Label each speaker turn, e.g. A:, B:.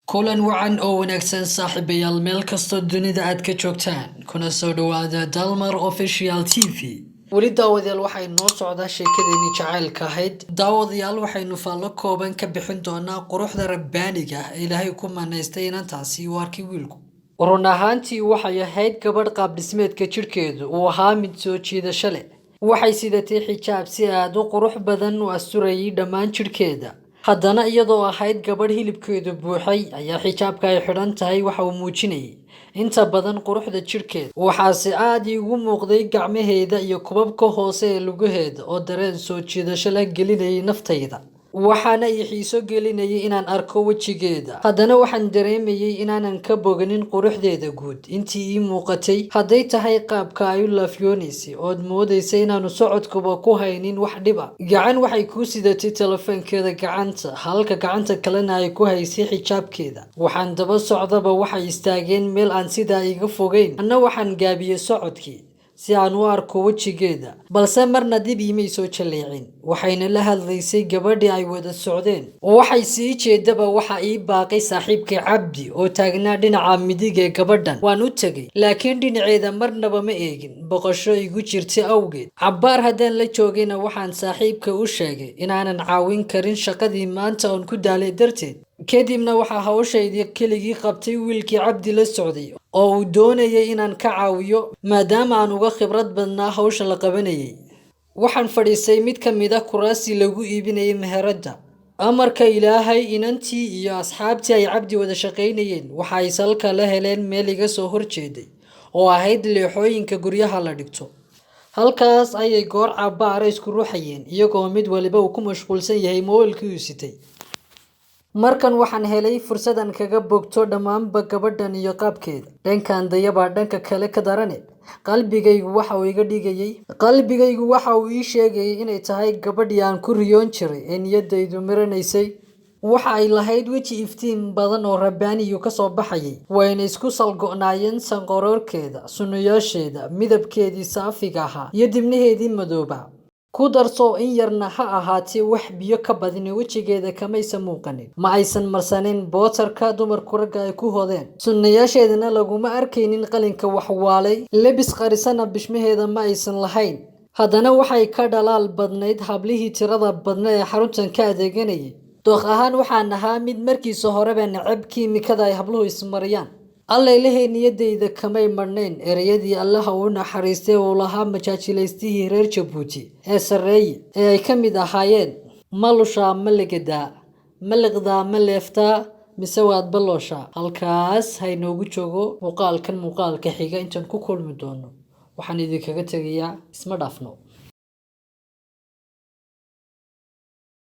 A: kulan wacan oo wanaagsan saaxiibayaal meel kastoo dunida aad ka joogtaan kuna soo dhawaada Dalmar Official TV weli daawadayaal waxay noo socdaa sheekadeeni jacaylka ahayd daawadayaal waxaynu faallo kooban ka bixin doonaa quruxda rabbaaniga ilaahay ku manaystay inantaasi waarkii wiilku run ahaantii waxay ahayd gabadh qaab dhismeedka jirkeedu uu ahaa mid soo jiidasho leh waxay sidatay xijaab si aad u qurux badan u asturayay dhammaan jirkeeda haddana iyadoo ahayd gabadh hilibkeedu buuxay ayaa xijaabka ay xidhan tahay waxa uu muujinayay inta badan quruxda jirkeeda waxaase aad iigu muuqday gacmaheeda iyo kubabka hoose ee lugaheeda oo dareen soo jiidasho la gelinayay naftayda waxaana i xiiso gelinayay inaan arko wejigeeda haddana waxaan dareemayay inaanan ka boganin quruxdeeda guud intii ii muuqatay hadday tahay qaabka ay u laafyoonaysay ood moodaysay inaanu socodkuba ku haynin wax dhiba gacan waxay kuu sidatay telefoonkeeda gacanta halka gacanta kalena ay ku haysay xijaabkeeda waxaan daba socdaba waxay istaageen meel aan sidaa iga fogeyn anna waxaan gaabiyey socodkii si aan u arko wejigeeda balse marna dib iimay soo jaleecin waxayna la hadlaysay gabadhii ay wada socdeen waxay sii jeedaba waxa ii baaqay saaxiibkay Cabdi oo taagnaa dhinaca midig ee gabadhan waan u tagay laakiin dhinaceeda marnaba ma eegin boqosho igu jirtay awgeed cabbaar haddaan la joogayna waxaan saaxiibka u sheegay inaanan caawin karin shaqadii maanta oon ku daalay darteed kadibna waxaa hawshaydii keligii qabtay wiilkii Cabdi la socday oo uu doonayay inaan ka caawiyo maadaama aan uga khibrad badnaa hawsha la qabanayay waxaan fadhiistay mid ka mid ah kuraasi lagu iibinayay meherada amarka ilaahay inantii iyo asxaabtii ay Cabdi wada shaqaynayeen waxa ay salka la heleen meel iga soo horjeeday oo ahayd leexooyinka guryaha la dhigto halkaas ayay goor cabbaara isku ruuxayeen iyagoo mid waliba uu ku mashquulsan yahay mobilkii uu sitay markan waxaan helay fursadan kaga bogto dhammaanba gabadhan iyo qaabkeeda dhankan dayaba dhanka kale ka darane qalbigaygu waxa uu ii sheegayay inay tahay gabadhii aan ku riyoon jiray ee niyadaydu miranaysay waxa ay lahayd weji iftiin badan oo rabbaaniyu ka soo baxayay wayna isku salgo'naayeen sanqaroorkeeda sunnayaasheeda midabkeedii saafiga ahaa iyo dibnaheedii madooba ku darso in yarna ha ahaatee wax biyo ka badin wejigeeda kamaysa muuqanin ma aysan marsanin bootarka dumarku ragga ay ku hodeen sunnayaasheedana laguma arkaynin qalinka waxwaalay lebis qarisana bishmaheeda ma aysan lahayn haddana waxay ka dhalaal badnayd hablihii tirada badna ee xaruntan ka adeeganayay dooq ahaan waxaan ahaa mid markiisa horeba necab kiimikada ay habluhu ismariyaan allailahay niyadayda kamay marnayn ereyadii allaha u naxariistay uu lahaa majaajilaystihii reer Jabuuti ee sarreeye ee ay ka mid ahaayeen ma lushaa ma legadaa ma liqdaa ma leeftaa mise waad balooshaa halkaas haynoogu joogo muuqaalka xiga intaan ku kulmi doono waxaan idinkaga tegayaa isma dhaafno